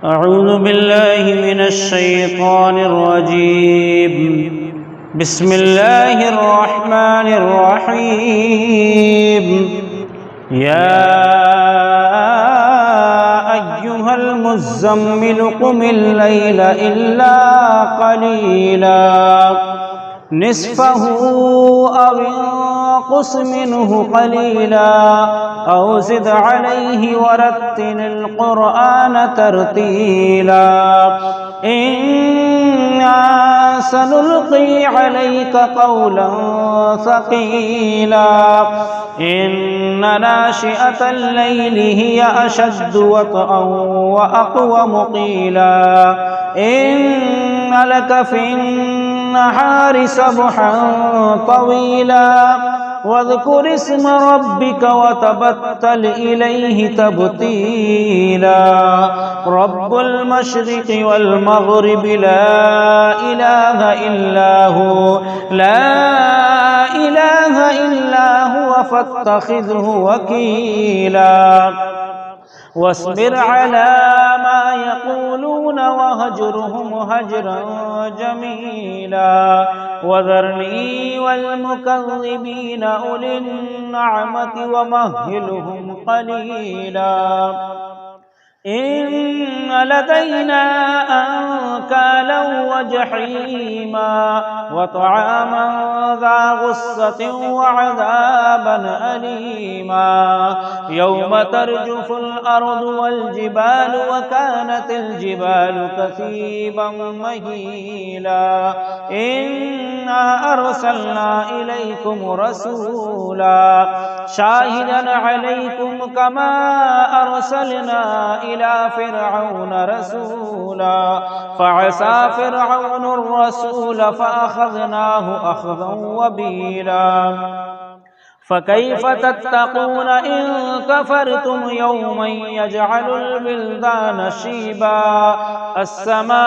أعوذ بالله من الشيطان الرجيم بسم الله الرحمن الرحيم يا أيها المزمل قم الليل إلا قليلا نصفه أو انقص منه قليلا أو زد عليه ورتل القرآن ترتيلا إنا سنلقي عليك قولا ثقيلا إن ناشئة الليل هي أشد وطئا وأقوم قيلا إن لك في النهار سبحا طويلا واذكر اسم ربك وتبتل إليه تبتيلا رب المشرق والمغرب لا إله إلا هو فاتخذه وكيلا واصبر على ما يقولون وهجرهم هجرا جميلا وذرني والمكذبين أولي النعمة ومهلهم قليلا إن لدينا أنكالا وجحيما وطعاما ذا غصة وعذابا أليما يوم ترجف الأرض والجبال وكانت الجبال كثيبا مهيلا إنا أرسلنا إليكم رسولا شاهدا عليكم كما أرسلنا إلى فرعون رسولا فعصى فرعون الرسول فأخذناه أخذا وبيلا فكيف تتقون إن كفرتم يوما يجعل البلدان شيبا السماء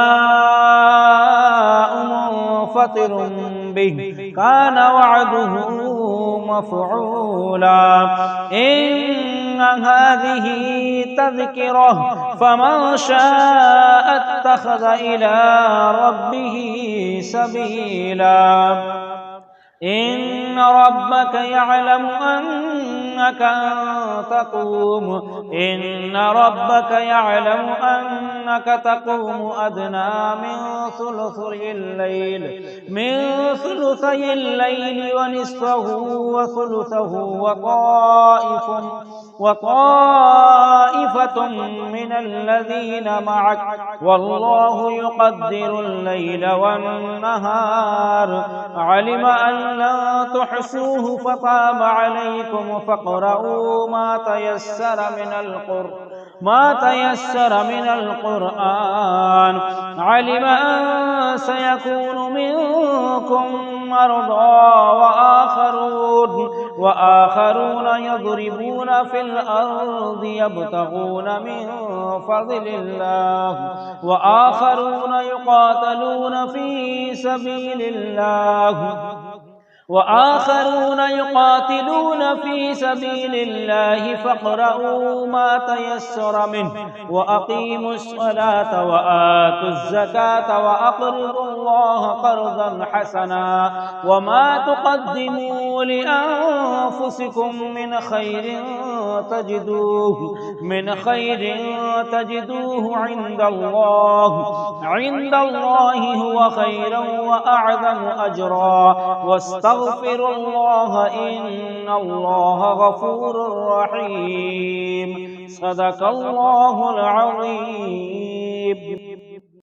منفطر به كان وعده مفعولا إن هذه تذكرة فمن شاء اتخذ إلى ربه سبيلا إن ربك يعلم أنك تقوم أدنى من ثلثي الليل ونصفه وثلثه وطائفة من الذين معك والله يقدر الليل والنهار علم أن لا تحصوه فتاب عليكم فاقرؤوا ما تيسر من القرآن علم أن سيكون منكم مرضى وآخرون يضربون في الأرض يبتغون من فضل الله وآخرون يقاتلون في سبيل الله فاقرؤوا ما تيسر منه وأقيموا الصلاة وآتوا الزكاة وأقرضوا الله قرضا حسنا وما تقدموا لأنفسكم من خير تجدوه عند الله هو خيرا وأعظم أجرا واستغفروا الله إن الله غفور رحيم صدق الله العظيم.